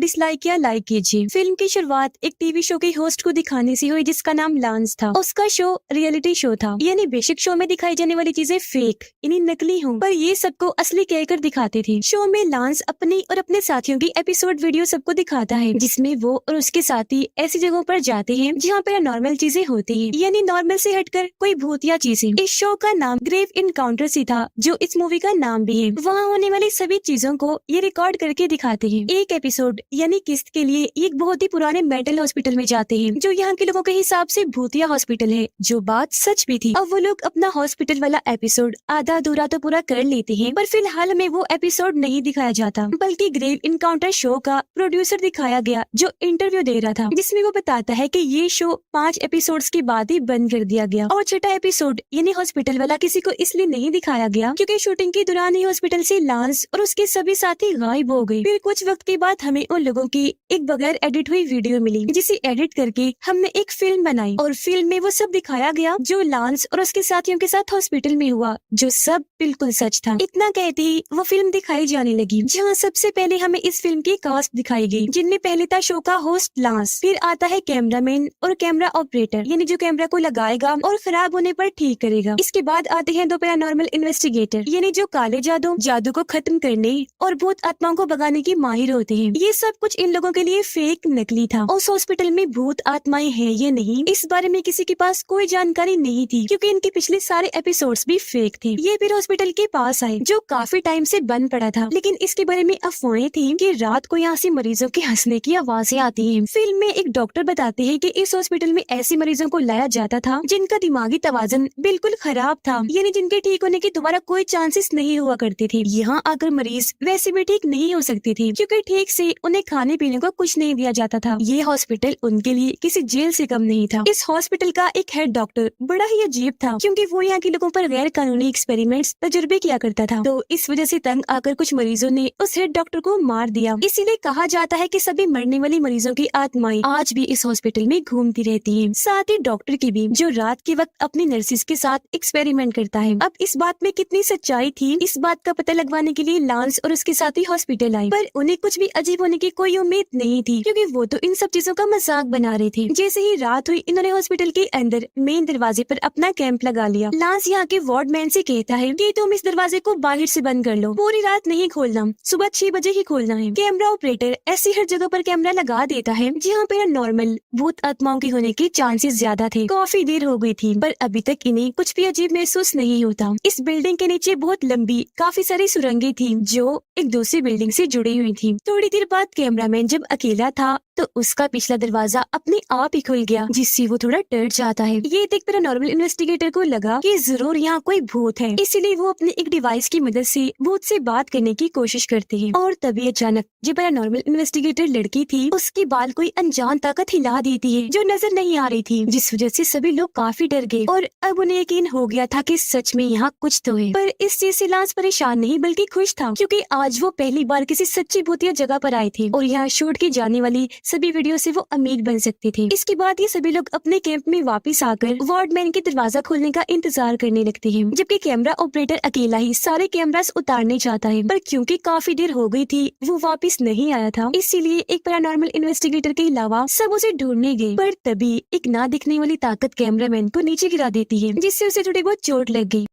Dislike या like कीजिए। Film की शुरुआत एक टीवी शो के होस्ट को दिखाने से हुई जिसका नाम लांस था। उसका शो रियलिटी शो था, यानी बेसिक शो में दिखाई जाने वाली चीजें फेक यानी नकली हों, पर ये सबको असली कहकर दिखाते थे। शो में लांस अपनी और अपने साथियों की एपिसोड वीडियो सबको दिखाता है, जिसमें वो और उसके साथी ऐसी जगहों पर जाते हैं जहाँ पर नॉर्मल चीजें होती हैं, यानी नॉर्मल से हटकर कोई भूत या चीजें। इस शो का नाम ग्रेव इनकाउंटर ही था, जो इस मूवी का नाम भी है। वहाँ होने वाली सभी चीजों को ये रिकॉर्ड करके दिखाते हैं। एक एपिसोड यानी किस्त के लिए एक बहुत ही पुराने मेंटल हॉस्पिटल में जाते हैं, जो यहाँ के लोगों के हिसाब से भूतिया हॉस्पिटल है, जो बात सच भी थी। अब वो लोग अपना हॉस्पिटल वाला एपिसोड आधा अधूरा तो पूरा कर लेते हैं, पर फिलहाल में वो एपिसोड नहीं दिखाया जाता, बल्कि ग्रेव इनकाउंटर शो का प्रोड्यूसर दिखाया गया, जो इंटरव्यू दे रहा था, जिसमें वो बताता है कि ये शो 5 एपिसोड्स के बाद ही बंद कर दिया गया। और छठा एपिसोड यानी हॉस्पिटल वाला किसी को इसलिए नहीं दिखाया गया क्योंकि शूटिंग के दौरान ही हॉस्पिटल से लांस और उसके सभी साथी गायब हो गए। फिर कुछ वक्त के बाद हमें उन लोगों की एक बगैर एडिट हुई वीडियो मिली, जिसे एडिट करके हमने एक फिल्म बनाई और फिल्म में वो सब दिखाया गया जो लांस और उसके साथियों के साथ हॉस्पिटल में हुआ, जो सब बिल्कुल सच था। इतना कहते ही वो फिल्म दिखाई जाने लगी, जहाँ सबसे पहले हमें इस फिल्म की कास्ट दिखाई गई, जिनमें पहले था शो का होस्ट लांस, फिर आता है कैमरामैन और कैमरा ऑपरेटर, यानी जो कैमरा को लगाएगा और खराब होने पर ठीक करेगा। इसके बाद आते हैं 2 पैरानॉर्मल इन्वेस्टिगेटर, यानी जो काले जादू को खत्म करने और भूत आत्माओं को भगाने के माहिर होते हैं। ये सब कुछ इन लोगों के लिए फेक नकली था। उस हॉस्पिटल में भूत आत्माएं हैं या नहीं, इस बारे में किसी के पास कोई जानकारी नहीं थी, क्योंकि इनके पिछले सारे एपिसोड्स भी फेक थे। ये फिर हॉस्पिटल के पास आए, जो काफी टाइम से बंद पड़ा था, लेकिन इसके बारे में अफवाहें थी कि रात को यहाँ से मरीजों के हंसने की आवाजें आती हैं। फिल्म में एक डॉक्टर बताते हैं कि इस हॉस्पिटल में ऐसे मरीजों को लाया जाता था जिनका दिमागी तवाज़ुन बिल्कुल खराब था, यानी जिनके ठीक होने के दोबारा कोई चांसेस नहीं हुआ करते थे। यहाँ आकर मरीज वैसे भी ठीक नहीं हो सकते थे, क्योंकि ठीक से उन्हें खाने पीने को कुछ नहीं दिया जाता था। ये हॉस्पिटल उनके लिए किसी जेल से कम नहीं था। इस हॉस्पिटल का एक हेड डॉक्टर बड़ा ही अजीब था, क्योंकि वो यहाँ के लोगों पर गैर कानूनी एक्सपेरिमेंट्स तजुर्बे किया करता था। तो इस वजह से तंग आकर कुछ मरीजों ने उस हेड डॉक्टर को मार दिया। इसीलिए कहा जाता है कि सभी मरने वाली मरीजों की आत्माएं आज भी इस हॉस्पिटल में घूमती रहती हैं, साथ ही डॉक्टर की भी, जो रात के वक्त अपनी नर्सिस के साथ एक्सपेरिमेंट करता है। अब इस बात में कितनी सच्चाई थी, इस बात का पता लगवाने के लिए लांस और उसके साथी हॉस्पिटल आए, पर उन्हें कुछ भी अजीब होने की कोई उम्मीद नहीं थी, क्योंकि वो तो इन सब चीजों का मजाक बना रहे थे। जैसे ही रात हुई, इन्होंने हॉस्पिटल के अंदर मेन दरवाजे पर अपना कैंप लगा लिया। लांस यहाँ के वार्डमैन से कहता है कि तुम इस दरवाजे को बाहर से बंद कर लो, पूरी रात नहीं खोलना, सुबह 6 बजे ही खोलना है। कैमरा ऑपरेटर ऐसी हर जगह पर कैमरा लगा देता है जहाँ पर नॉर्मल भूत आत्माओं के होने के चांसेस ज्यादा थे। काफी देर हो गई थी, पर अभी तक इन्हें कुछ भी अजीब महसूस नहीं होता। इस बिल्डिंग के नीचे बहुत लंबी काफी सारी सुरंगें थी, जो एक दूसरी बिल्डिंग से जुड़ी हुई थी। थोड़ी देर बाद कैमरामैन जब अकेला था तो उसका पिछला दरवाजा अपने आप ही खुल गया, जिससे वो थोड़ा डर जाता है। ये देख पैरानॉर्मल इन्वेस्टिगेटर को लगा कि जरूर यहाँ कोई भूत है, इसीलिए वो अपने एक डिवाइस की मदद से भूत से बात करने की कोशिश करते हैं। और तभी अचानक जो पैरानॉर्मल इन्वेस्टिगेटर लड़की थी, उसके बाल कोई अनजान ताकत हिला देती है, जो नजर नहीं आ रही थी, जिस वजह से सभी लोग काफी डर गए और अब उन्हें यकीन हो गया था कि सच में यहाँ कुछ तो है। पर इस चीज से लांस परेशान नहीं बल्कि खुश था, क्योंकि आज वो पहली बार किसी सच्ची भूतिया जगह पर आए थे और यहाँ शूट की जाने वाली सभी वीडियो से वो अमीर बन सकते थे। इसके बाद ये सभी लोग अपने कैंप में वापस आकर वार्डमैन के दरवाजा खोलने का इंतजार करने लगते हैं, जबकि कैमरा ऑपरेटर अकेला ही सारे कैमरास उतारने चाहता है, पर क्योंकि काफी देर हो गई थी वो वापस नहीं आया था, इसीलिए एक पैरानॉर्मल इन्वेस्टिगेटर के अलावा सब उसे ढूंढने गए। पर तभी एक ना दिखने वाली ताकत कैमरामैन को नीचे गिरा देती है, जिससे उसे थोड़ी बहुत चोट लग गई।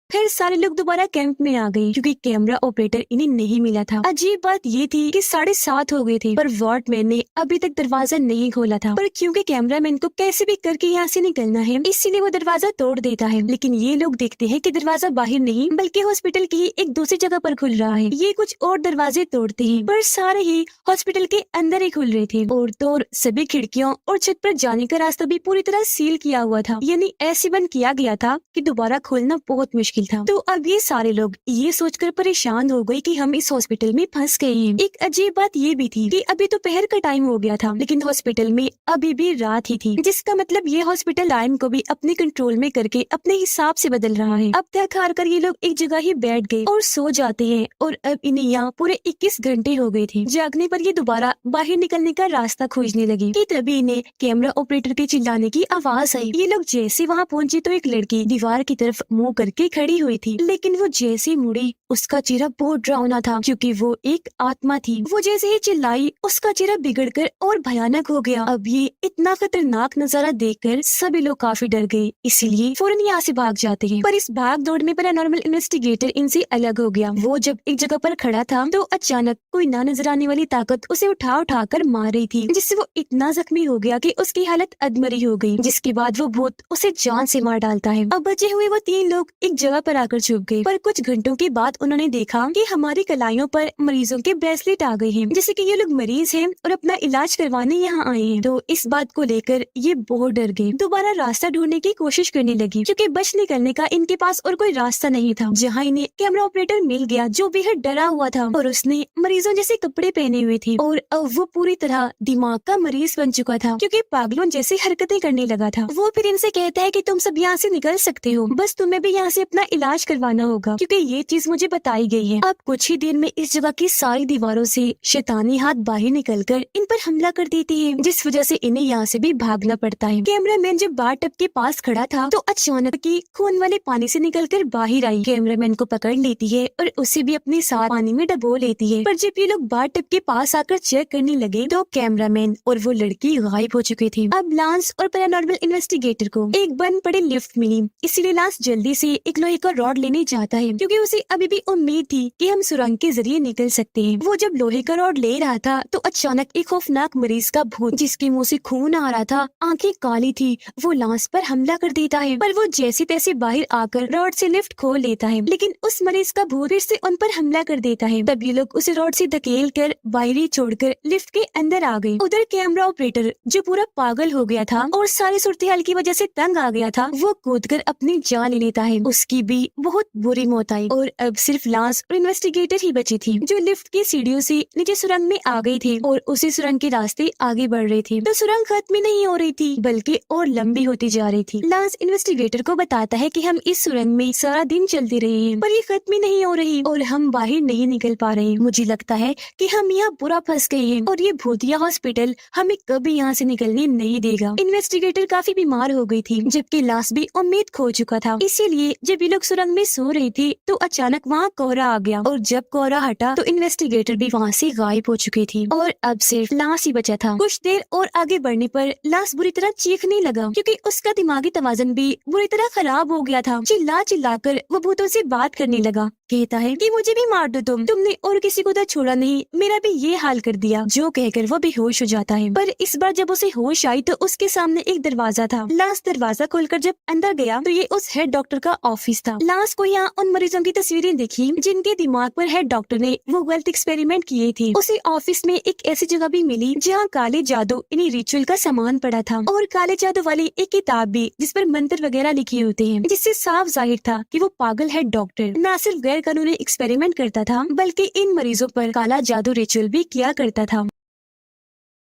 फिर सारे लोग दोबारा कैंप में आ गए, क्योंकि कैमरा ऑपरेटर इन्हें नहीं मिला था। अजीब बात ये थी कि 7:30 हो गए थे, पर वार्डमैन ने अभी तक दरवाजा नहीं खोला था। पर क्योंकि कैमरामैन को कैसे भी करके यहाँ से निकलना है, इसीलिए वो दरवाजा तोड़ देता है। लेकिन ये लोग देखते हैं कि दरवाजा बाहर नहीं बल्कि हॉस्पिटल की एक दूसरी जगह पर खुल रहा है। ये कुछ और दरवाजे तोड़ते हैं, पर सारे ही हॉस्पिटल के अंदर ही खुल रहे थे। और तो सभी खिड़कियों और छत पर जाने का रास्ता भी पूरी तरह सील किया हुआ था, यानी ऐसे बंद किया गया था कि दोबारा खोलना बहुत मुश्किल था। तो अब ये सारे लोग ये सोचकर परेशान हो गए कि हम इस हॉस्पिटल में फंस गए हैं। एक अजीब बात ये भी थी कि अभी दोपहर का टाइम हो गया था, लेकिन हॉस्पिटल में अभी भी रात ही थी, जिसका मतलब ये हॉस्पिटल टाइम को भी अपने कंट्रोल में करके अपने हिसाब से बदल रहा है। अब थक हार कर ये लोग एक जगह ही बैठ गए और सो जाते हैं, और अब इन्हें यहाँ पूरे 21 घंटे हो गए थे। जागने पर ये दोबारा बाहर निकलने का रास्ता खोजने लगे कि तभी इन्हें कैमरा ऑपरेटर के चिल्लाने की आवाज आई। ये लोग जैसे वहाँ पहुँचे तो एक लड़की दीवार की तरफ मुँह करके खड़ी खड़ी हुई थी, लेकिन वो जैसे मुड़ी उसका चेहरा बहुत डरावना था क्योंकि वो एक आत्मा थी। वो जैसे ही चिल्लाई उसका चेहरा बिगड़कर और भयानक हो गया। अब ये इतना खतरनाक नजारा देखकर सभी लोग काफी डर गए, इसीलिए फौरन यहाँ से भाग जाते हैं। पर इस भाग दौड़ में पैरानॉर्मल इन्वेस्टिगेटर इनसे अलग हो गया। वो जब एक जगह पर खड़ा था तो अचानक कोई ना नजर आने वाली ताकत उसे उठा कर मार रही थी, जिससे वो इतना जख्मी हो गया कि उसकी हालत अधमरी हो गई। जिसके बाद वो भूत उसे जान से मार डालता है। अब बचे हुए वो 3 लोग एक जगह पर आकर छुप गए, पर कुछ घंटों के बाद उन्होंने देखा कि हमारी कलाइयों पर मरीजों के ब्रेसलेट आ गए हैं, जैसे कि ये लोग मरीज हैं और अपना इलाज करवाने यहाँ आए हैं। तो इस बात को लेकर ये बहुत डर गए। दोबारा रास्ता ढूंढने की कोशिश करने लगी क्योंकि बच निकलने का इनके पास और कोई रास्ता नहीं था। जहाँ इन्हें कैमरा ऑपरेटर मिल गया जो बेहद डरा हुआ था और उसने मरीजों जैसे कपड़े पहने हुए थे और अब वो पूरी तरह दिमाग का मरीज बन चुका था क्योंकि पागलों जैसी हरकतें करने लगा था। वो फिर इनसे कहता है कि तुम सब यहाँ से निकल सकते हो, बस तुम्हें भी यहाँ से अपना इलाज करवाना होगा क्योंकि ये चीज मुझे बताई गई है। अब कुछ ही देर में इस जगह की सारी दीवारों से शैतानी हाथ बाहर निकलकर इन पर हमला कर देती है, जिस वजह से इन्हें यहाँ से भी भागना पड़ता है। कैमरामैन जब बार टब के पास खड़ा था तो अचानक की खून वाले पानी से निकलकर बाहर आई। कैमरामैन को पकड़ लेती है और उसे भी अपने साथ पानी में डबो लेती है। पर जब ये लोग बार टब के पास आकर चेक करने लगे तो कैमरामैन और वो लड़की गायब हो चुकी थी। अब लांस और पैरानॉर्मल इन्वेस्टिगेटर को एक बंद पड़े लिफ्ट मिली, इसीलिए लांस जल्दी से एक लोहे का रॉड लेने जाता है क्योंकि उसे अभी भी उम्मीद थी कि हम सुरंग के जरिए निकल सकते हैं। वो जब लोहे का रॉड ले रहा था तो अचानक एक खौफनाक मरीज का भूत जिसके मुंह से खून आ रहा था, आंखें काली थी, वो लांस पर हमला कर देता है। पर वो जैसे तैसे बाहर आकर रॉड से लिफ्ट खोल लेता है, लेकिन उस मरीज का भूत फिर से उन पर हमला कर देता है। तब ये लोग उसे रॉड से धकेल कर बाहर ही छोड़कर लिफ्ट के अंदर आ गए। उधर कैमरा ऑपरेटर जो पूरा पागल हो गया था और सारी सूरत-ए-हाल की वजह से तंग आ गया था, वो कूदकर अपनी जान ले लेता है। उसकी भी बहुत बुरी मौत आई और अब सिर्फ लांस और इन्वेस्टिगेटर ही बची थी जो लिफ्ट की सीढ़ियों से नीचे सुरंग में आ गई थी और उसी सुरंग के रास्ते आगे बढ़ रहे थे। तो सुरंग खत्म नहीं हो रही थी बल्कि और लंबी होती जा रही थी। लांस इन्वेस्टिगेटर को बताता है कि हम इस सुरंग में सारा दिन चलते रहे हैं पर ये खत्म ही नहीं हो रही और हम बाहर नहीं निकल पा रहे। मुझे लगता है कि हम यहाँ पूरा फंस गए हैं और ये भूतिया हॉस्पिटल हमें कभी यहाँ से निकलने नहीं देगा। इन्वेस्टिगेटर काफी बीमार हो गई थी जबकि लांस भी उम्मीद खो चुका था। इसीलिए जब ये लोग सुरंग में सो रही थी तो अचानक वहाँ कोहरा आ गया और जब कोहरा हटा तो इन्वेस्टिगेटर भी वहाँ से गायब हो चुकी थी और अब सिर्फ लांस ही बचा था। कुछ देर और आगे बढ़ने पर लांस बुरी तरह चीखने लगा क्योंकि उसका दिमागी तवाज़ुन भी बुरी तरह खराब हो गया था। चिल्ला चिल्लाकर वो भूतों से बात करने लगा, कहता है कि मुझे भी मार दो तुमने और किसी को तो छोड़ा नहीं, मेरा भी ये हाल कर दिया। जो कहकर वो बेहोश हो जाता है। पर इस बार जब उसे होश आई तो उसके सामने एक दरवाजा था। लांस दरवाजा खोलकर जब अंदर गया तो ये उस हेड डॉक्टर का ऑफिस था। लांस को यहाँ उन मरीजों की तस्वीरें दिखी जिनके दिमाग पर हेड डॉक्टर ने वो गलत एक्सपेरिमेंट किए थे। उसे ऑफिस में एक ऐसी जगह भी मिली जहाँ काले जादू इन्हीं रिचुअल का सामान पड़ा था और काले जादू वाली एक किताब भी जिस पर मंत्र वगैरह लिखे होते हैं, जिससे साफ जाहिर था कि वो पागल हेड डॉक्टर न सिर्फ गैर कानूनी एक्सपेरिमेंट करता था बल्कि इन मरीजों पर काला जादू रिचुअल भी किया करता था।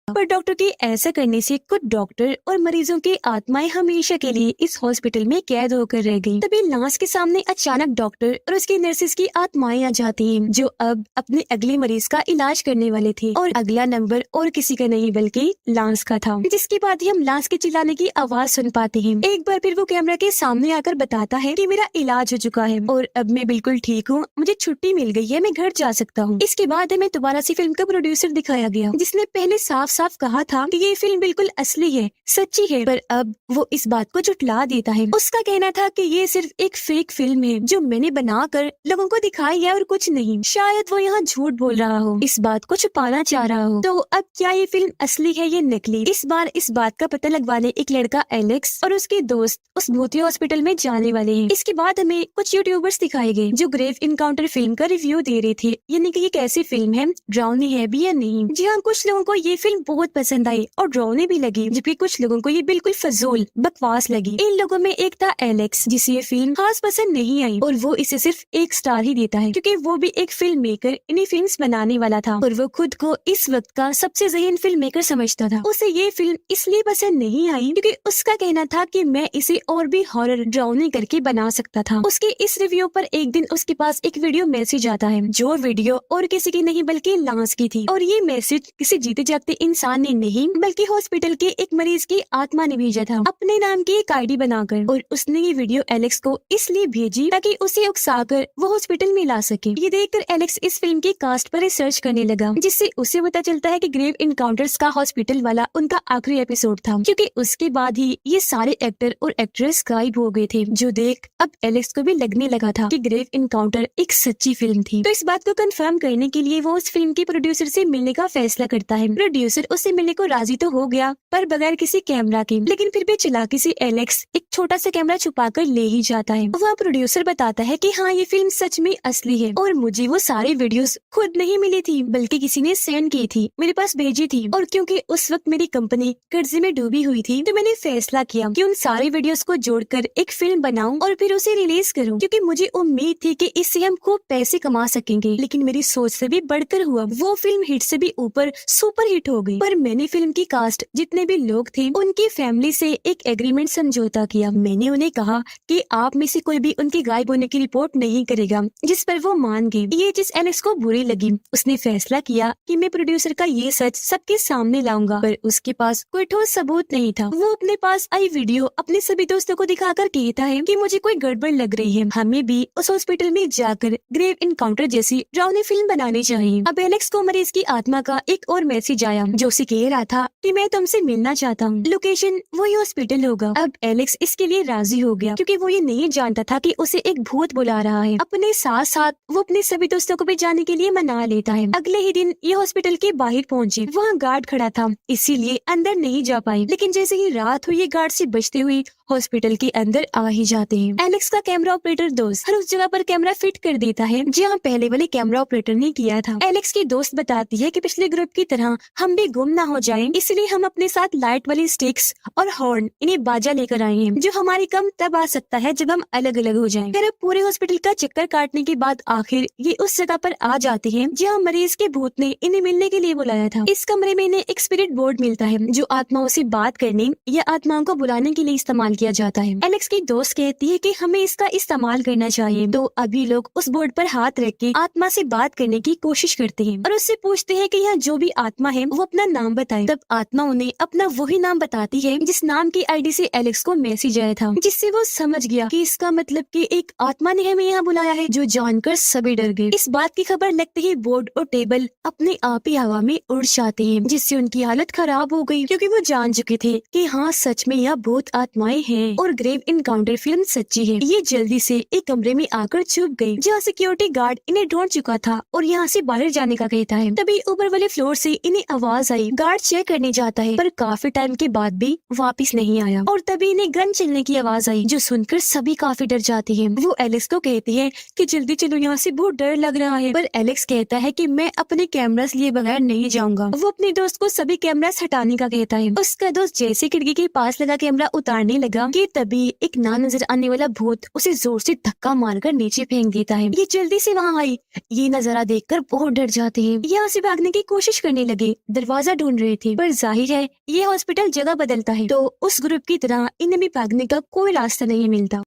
पर डॉक्टर के ऐसा करने से कुछ डॉक्टर और मरीजों की आत्माएं हमेशा के लिए इस हॉस्पिटल में कैद होकर रह गईं। तभी लांस के सामने अचानक डॉक्टर और उसकी नर्सेस की आत्माएं आ जाती हैं जो अब अपने अगले मरीज का इलाज करने वाले थे और अगला नंबर और किसी का नहीं बल्कि लांस का था। जिसके बाद ही हम लांस के चिल्लाने की आवाज सुन पाते हैं। एक बार फिर वो कैमरा के सामने आकर बताता है कि मेरा इलाज हो चुका है और अब मैं बिल्कुल ठीक हूँ, मुझे छुट्टी मिल गई है, मैं घर जा सकता हूँ। इसके बाद हमें दोबारा से फिल्म का प्रोड्यूसर दिखाया गया जिसने पहले साफ साफ कहा था कि ये फिल्म बिल्कुल असली है, सच्ची है, पर अब वो इस बात को झुठला देता है। उसका कहना था कि ये सिर्फ एक फेक फिल्म है जो मैंने बनाकर लोगों को दिखाई है और कुछ नहीं। शायद वो यहाँ झूठ बोल रहा हो, इस बात को छुपाना चाह रहा हो। तो अब क्या ये फिल्म असली है या नकली? इस बार इस बात का पता लगवाने एक लड़का एलेक्स और उसके दोस्त उस भूतिया हॉस्पिटल में जाने वाले हैं। इसके बाद हमें कुछ यूट्यूबर्स दिखाए गए जो ग्रेव इनकाउंटर फिल्म का रिव्यू दे रहे थे, यानी कि ये कैसी फिल्म है, डरावनी है भी या नहीं। जी हाँ, कुछ लोगों को ये फिल्म बहुत पसंद आई और डरावनी भी लगी, जबकि कुछ लोगों को ये बिल्कुल फजूल बकवास लगी। इन लोगों में एक था एलेक्स जिसे ये फिल्म खास पसंद नहीं आई और वो इसे सिर्फ 1 स्टार ही देता है क्योंकि वो भी एक फिल्म मेकर इन्हीं फिल्म्स बनाने वाला था और वो खुद को इस वक्त का सबसे ज़हीन फिल्म मेकर समझता था। उसे ये फिल्म इसलिए पसंद नहीं आई क्योंकि उसका कहना था कि मैं इसे और भी हॉरर डरावनी करके बना सकता था। उसके इस रिव्यू पर एक दिन उसके पास एक वीडियो मैसेज आता है जो वीडियो और किसी की नहीं बल्कि लांस की थी और ये मैसेज किसी जीते जागते इंसान ने नहीं बल्कि हॉस्पिटल के एक मरीज की आत्मा ने भेजा था अपने नाम की एक आईडी बनाकर, और उसने ये वीडियो एलेक्स को इसलिए भेजी ताकि उसे उकसाकर वो हॉस्पिटल में ला सके। ये देखकर एलेक्स इस फिल्म की कास्ट पर रिसर्च करने लगा, जिससे उसे पता चलता है कि ग्रेव इनकाउंटर्स का हॉस्पिटल वाला उनका आखिरी एपिसोड था, क्योंकि उसके बाद ही ये सारे एक्टर और एक्ट्रेस गायब हो गए थे। जो देख अब एलेक्स को भी लगने लगा था कि ग्रेव इनकाउंटर एक सच्ची फिल्म थी। तो इस बात को कंफर्म करने के लिए वो उस फिल्म के प्रोड्यूसर से मिलने का फैसला करता है। प्रोड्यूसर उससे मिलने को राजी तो हो गया, पर बगैर किसी कैमरा के, लेकिन फिर भी चालाकी से एलेक्स एक छोटा सा कैमरा छुपाकर ले ही जाता है। वह प्रोड्यूसर बताता है कि हाँ, ये फिल्म सच में असली है और मुझे वो सारी वीडियोस खुद नहीं मिली थी बल्कि किसी ने सेंड की थी, मेरे पास भेजी थी। और क्योंकि उस वक्त मेरी कंपनी कर्जे में डूबी हुई थी, तो मैंने फैसला किया कि उन सारी वीडियोस को जोड़कर एक फिल्म बनाऊं और फिर उसे रिलीज करूं, क्योंकि मुझे उम्मीद थी कि इससे हम खूब पैसे कमा सकेंगे। लेकिन मेरी सोच से भी बढ़कर हुआ, वो फिल्म हिट से भी ऊपर सुपर हिट हो गई। पर मैंने फिल्म की कास्ट जितने भी लोग थे उनकी फैमिली से एक एग्रीमेंट समझौता किया। मैंने उन्हें कहा कि आप में से कोई भी उनके गायब होने की रिपोर्ट नहीं करेगा, जिस पर वो मान गए। ये चीज एलेक्स को बुरी लगी। उसने फैसला किया कि मैं प्रोड्यूसर का ये सच सबके सामने लाऊंगा, पर उसके पास कोई ठोस सबूत नहीं था। वो अपने पास आई वीडियो अपने सभी दोस्तों को दिखाकर कहता है कि मुझे कोई गड़बड़ लग रही है, हमें भी उस हॉस्पिटल में जाकर ग्रेव इनकाउंटर जैसी डरावनी फिल्म बनानी चाहिए। अब एलेक्स को मरीज की आत्मा का एक और मैसेज आया, जो उसे कह रहा था कि मैं तुमसे मिलना चाहता हूँ, लोकेशन वही हॉस्पिटल होगा। अब एलेक्स इसके लिए राजी हो गया, क्योंकि वो ये नहीं जानता था कि उसे एक भूत बुला रहा है। अपने साथ साथ वो अपने सभी दोस्तों को भी जाने के लिए मना लेता है। अगले ही दिन ये हॉस्पिटल के बाहर पहुंचे। वहाँ गार्ड खड़ा था, इसीलिए अंदर नहीं जा पाई। लेकिन जैसे ही रात हुई, ये गार्ड से बचते हुए हॉस्पिटल के अंदर आ ही जाते हैं। एलेक्स का कैमरा ऑपरेटर दोस्त हर उस जगह पर कैमरा फिट कर देता है जहाँ पहले वाले कैमरा ऑपरेटर ने किया था। एलेक्स की दोस्त बताती है कि पिछले ग्रुप की तरह हम भी गुम ना हो जाएं, इसलिए हम अपने साथ लाइट वाली स्टिक्स और हॉर्न, इन्हें बाजा लेकर आए हैं, जो हमारी कम तब आ सकता है जब हम अलग अलग हो जाएं। फिर पूरे हॉस्पिटल का चक्कर काटने के बाद आखिर ये उस जगह पर आ जाते हैं जहाँ मरीज के भूत ने इन्हें मिलने के लिए बुलाया था। इस कमरे में इन्हें एक स्पिरिट बोर्ड मिलता है, जो आत्माओं से बात करने या आत्माओं को बुलाने के लिए इस्तेमाल किया जाता है। एलेक्स की दोस्त कहती है कि हमें इसका इस्तेमाल करना चाहिए, तो अभी लोग उस बोर्ड पर हाथ रख के आत्मा से बात करने की कोशिश करते हैं और उससे पूछते हैं कि यहाँ जो भी आत्मा है वो अपना नाम बताए। तब आत्मा उन्हें अपना वही नाम बताती है जिस नाम की आईडी से एलेक्स को मैसेज आया था, जिससे वो समझ गया कि इसका मतलब कि एक आत्मा ने हमें यहाँ बुलाया है, जो जानकर सभी डर गए। इस बात की खबर लगते ही बोर्ड और टेबल अपने आप ही हवा में उड़ जाते हैं, जिससे उनकी हालत खराब हो गई, क्योंकि वो जान चुके थे कि हाँ, सच में यह भूत आत्माएं हैं और ग्रेव इनकाउंटर फिल्म सच्ची है। ये जल्दी से एक कमरे में आकर छुप गई, जहाँ सिक्योरिटी गार्ड इन्हें ढूंढ चुका था और यहाँ से बाहर जाने का कहता है। तभी ऊपर वाले फ्लोर से इन्हें आवाज आई। गार्ड चेक करने जाता है, पर काफी टाइम के बाद भी वापस नहीं आया। और तभी इन्हें गन चलने की आवाज आई, जो सुनकर सभी काफी डर जाते हैं। वो एलेक्स को कहती है कि जल्दी चलो, यहाँ से बहुत डर लग रहा है। पर एलेक्स कहता है कि मैं अपने कैमरास लिए बगैर नहीं जाऊंगा। वो अपने दोस्त को सभी कैमरास हटाने का कहता है। उसका दोस्त जैसे खिड़की के पास लगा कैमरा उतारने लगा कि तभी एक ना नजर आने वाला भूत उसे जोर से धक्का मारकर नीचे फेंक देता है। ये जल्दी से वहाँ आई। ये नजारा देखकर बहुत डर जाते हैं। यहाँ से भागने की कोशिश करने लगे, दरवाजा ढूंढ रहे थे, पर जाहिर है ये हॉस्पिटल जगह बदलता है, तो उस ग्रुप की तरह इन्हें भी भागने का कोई रास्ता नहीं मिलता।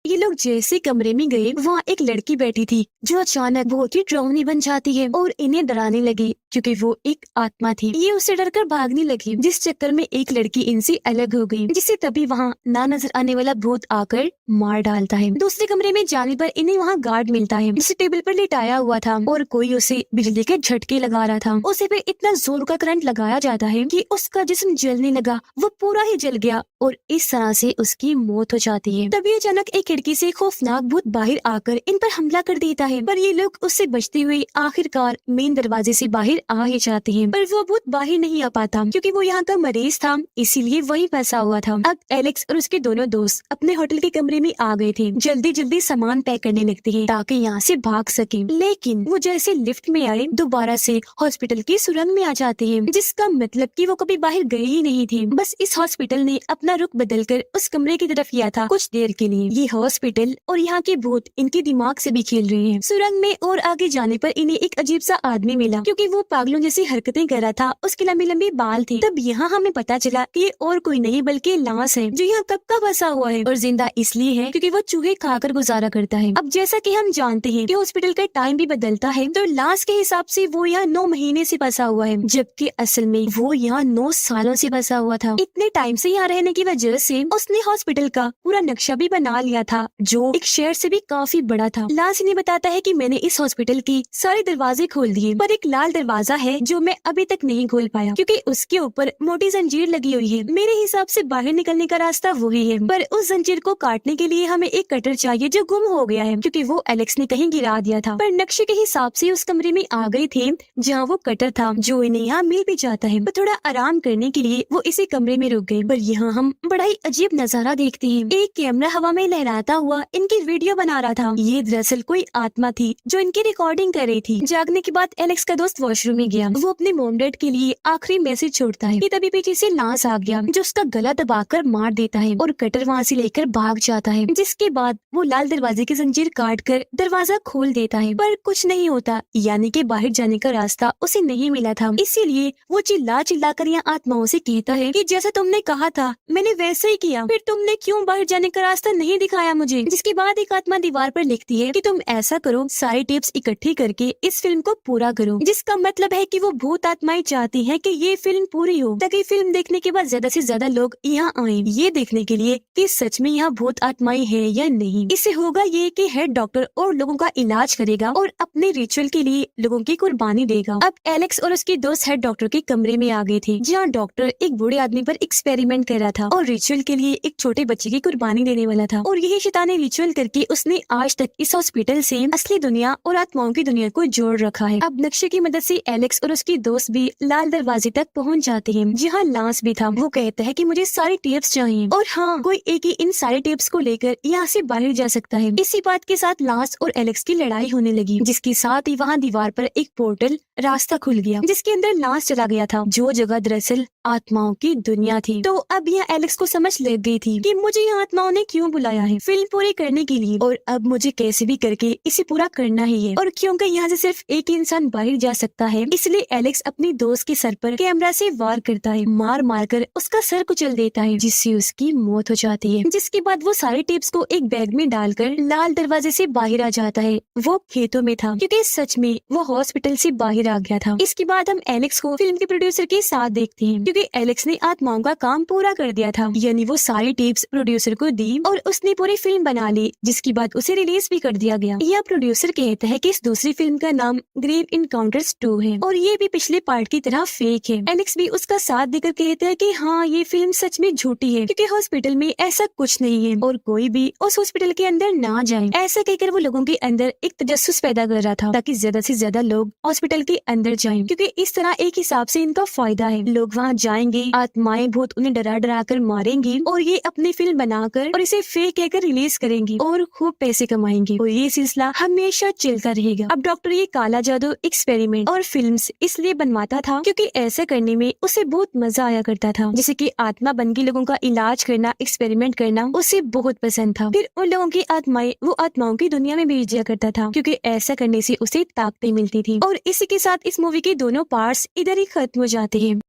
ये लोग जैसे कमरे में गए, वहाँ एक लड़की बैठी थी, जो अचानक बहुत ही डरावनी बन जाती है और इन्हें डराने लगी, क्योंकि वो एक आत्मा थी। ये उससे डरकर भागने लगी, जिस चक्कर में एक लड़की इनसे अलग हो गई, जिससे तभी वहाँ ना नजर आने वाला भूत आकर मार डालता है। दूसरे कमरे में जाने पर इन्हें वहाँ गार्ड मिलता है, जिसे टेबल पर लिटाया हुआ था और कोई उसे बिजली के झटके लगा रहा था। उसे फिर इतना जोर का करंट लगाया जाता है कि उसका जिस्म जलने लगा, वो पूरा ही जल गया और इस तरह से उसकी मौत हो जाती है। तभी अचानक एक खिड़की से खौफनाक भूत बाहर आकर इन पर हमला कर देता है, पर ये लोग उससे बचते हुए आखिरकार मेन दरवाजे से बाहर आ ही जाते हैं। पर वो भूत बाहर नहीं आ पाता, क्योंकि वो यहाँ का मरीज था, इसीलिए वही फंसा हुआ था। अब एलेक्स और उसके दोनों दोस्त अपने होटल के कमरे में आ गए थे। जल्दी जल्दी सामान पैक करने लगते हैं ताकि यहाँ से भाग सके। लेकिन वो जैसे लिफ्ट में आए, दोबारा से हॉस्पिटल की सुरंग में आ जाते हैं, जिसका मतलब कि वो कभी बाहर गए ही नहीं थे। बस इस हॉस्पिटल ने अपना अपना रुख बदलकर उस कमरे की तरफ किया था कुछ देर के लिए। ये हॉस्पिटल और यहाँ के भूत इनके दिमाग से भी खेल रहे हैं। सुरंग में और आगे जाने पर इन्हें एक अजीब सा आदमी मिला, क्योंकि वो पागलों जैसी हरकतें कर रहा था। उसके लंबी लंबी बाल थे। तब यहाँ हमें पता चला कि ये और कोई नहीं बल्कि लांस है, जो यहाँ कब का बसा हुआ है और जिंदा इसलिए है क्योंकि वो चूहे खाकर गुजारा करता है। अब जैसा कि हम जानते हैं कि हॉस्पिटल का टाइम भी बदलता है, तो लांस के हिसाब से वो यहाँ 9 महीने से बसा हुआ है, जबकि असल में वो यहाँ 9 सालों से बसा हुआ था। इतने टाइम से यहाँ रहने की वजह से उसने हॉस्पिटल का पूरा नक्शा भी बना लिया था, जो एक शहर से भी काफी बड़ा था। लांस इन्हें बताता है कि मैंने इस हॉस्पिटल की सारे दरवाजे खोल दिए, पर एक लाल दरवाजा है जो मैं अभी तक नहीं खोल पाया, क्योंकि उसके ऊपर मोटी जंजीर लगी हुई है। मेरे हिसाब से बाहर निकलने का रास्ता वही है, पर उस जंजीर को काटने के लिए हमें एक कटर चाहिए जो गुम हो गया है, क्योंकि वो एलेक्स ने कहीं गिरा दिया था। पर नक्शे के हिसाब से उस कमरे में आ गए थे जहाँ वो कटर था, जो इन्हें यहाँ मिल भी जाता है। पर थोड़ा आराम करने के लिए वो इसी कमरे में रुक गए। पर यहाँ हम बड़ा ही अजीब नजारा देखते हैं। एक कैमरा हवा में लहराता हुआ इनकी वीडियो बना रहा था। ये दरअसल कोई आत्मा थी जो इनकी रिकॉर्डिंग कर रही थी। जागने के बाद एलेक्स का दोस्त वॉशरूम में गया। वो अपने मॉम डैड के लिए आखिरी मैसेज छोड़ता है कि तभी पीछे से लांस आ गया, जो उसका गला दबाकर मार देता है और कटर वहाँ से लेकर भाग जाता है। जिसके बाद वो लाल दरवाजे की जंजीर काट कर दरवाजा खोल देता है, पर कुछ नहीं होता, यानी कि बाहर जाने का रास्ता उसे नहीं मिला था। इसीलिए वो चिल्ला चिल्ला कर यहाँ आत्माओं से कहता है कि जैसा तुमने कहा था मैंने वैसे ही किया, फिर तुमने क्यों बाहर जाने का रास्ता नहीं दिखाया मुझे। जिसके बाद एक आत्मा दीवार पर लिखती है कि तुम ऐसा करो, सारी टिप्स इकट्ठी करके इस फिल्म को पूरा करो। जिसका मतलब है कि वो भूत आत्माएं चाहती हैं कि ये फिल्म पूरी हो, ताकि फिल्म देखने के बाद ज्यादा से ज्यादा लोग यहाँ आए, ये देखने के लिए कि सच में यहाँ भूत आत्माएं हैं या नहीं। इससे होगा ये कि हेड डॉक्टर और लोगों का इलाज करेगा और अपने रिचुअल के लिए लोगों की कुर्बानी देगा। अब एलेक्स और उसके दोस्त हेड डॉक्टर के कमरे में आ गए थे, जहाँ डॉक्टर एक बूढ़े आदमी पर एक्सपेरिमेंट कर रहा था और रिचुअल के लिए एक छोटे बच्चे की कुर्बानी देने वाला था। और यही शैतानी रिचुअल करके उसने आज तक इस हॉस्पिटल से असली दुनिया और आत्माओं की दुनिया को जोड़ रखा है। अब नक्शे की मदद से एलेक्स और उसके दोस्त भी लाल दरवाजे तक पहुंच जाते हैं, जहाँ लांस भी था। वो कहता है कि मुझे सारी टेप्स चाहिए और हाँ, कोई एक ही इन सारे टेप्स को लेकर यहाँ से बाहर जा सकता है। इसी बात के साथ लांस और एलेक्स की लड़ाई होने लगी, जिसके साथ ही वहाँ दीवार पर एक पोर्टल रास्ता खुल गया, जिसके अंदर लांस चला गया था, जो जगह दरअसल आत्माओं की दुनिया थी। तो अब यहाँ एलेक्स को समझ लग गई थी कि मुझे यहाँ आत्माओं ने क्यों बुलाया है, फिल्म पूरी करने के लिए, और अब मुझे कैसे भी करके इसे पूरा करना ही है। और क्योंकि यहाँ से सिर्फ एक इंसान बाहर जा सकता है, इसलिए एलेक्स अपनी दोस्त के सर पर कैमरा से वार करता है, मार मार कर उसका सर कुचल देता है, जिससे उसकी मौत हो जाती है। जिसके बाद वो सारे टिप्स को एक बैग में डालकर लाल दरवाजे से बाहर आ जाता है। वो खेतों में था, क्योंकि सच में वो हॉस्पिटल से बाहर आ गया था। इसके बाद हम एलेक्स को फिल्म के प्रोड्यूसर के साथ देखते हैं, क्योंकि एलेक्स ने आत्माओं का काम पूरा कर दिया था, यानी वो सारी टिप्स प्रोड्यूसर को दी और उसने पूरी फिल्म बना ली, जिसके बाद उसे रिलीज भी कर दिया गया। यह प्रोड्यूसर कहता है कि इस दूसरी फिल्म का नाम ग्रेव इनकाउंटर्स 2 है और ये भी पिछले पार्ट की तरह फेक है। एलेक्स भी उसका साथ देकर कहता है कि हाँ, ये फिल्म सच में झूठी है, क्योंकि हॉस्पिटल में ऐसा कुछ नहीं है और कोई भी उस हॉस्पिटल के अंदर ना जाए। ऐसा कहकर वो लोगों के अंदर एक तजस्सुस पैदा कर रहा था, ताकि ज्यादा से ज्यादा लोग हॉस्पिटल के अंदर जाएं, क्योंकि इस तरह एक हिसाब से इनका फायदा है। लोग वहाँ जाएंगे, आत्माएं भूत उन्हें डरा डरा कर मारेंगी और ये अपनी फिल्म बनाकर और इसे फेक कहकर रिलीज करेंगी और खूब पैसे कमाएंगे, और ये सिलसिला हमेशा चलता रहेगा। अब डॉक्टर ये काला जादू एक्सपेरिमेंट और फिल्म्स इसलिए बनवाता था क्योंकि ऐसा करने में उसे बहुत मजा आया करता था, जैसे कि आत्मा बन के लोगों का इलाज करना, एक्सपेरिमेंट करना उसे बहुत पसंद था। फिर उन लोगों की आत्माएं वो आत्माओं की दुनिया में भेज दिया करता था, क्योंकि ऐसा करने से उसे ताकतें मिलती थी। और इसी के साथ इस मूवी के दोनों पार्ट्स इधर ही खत्म हो जाते हैं।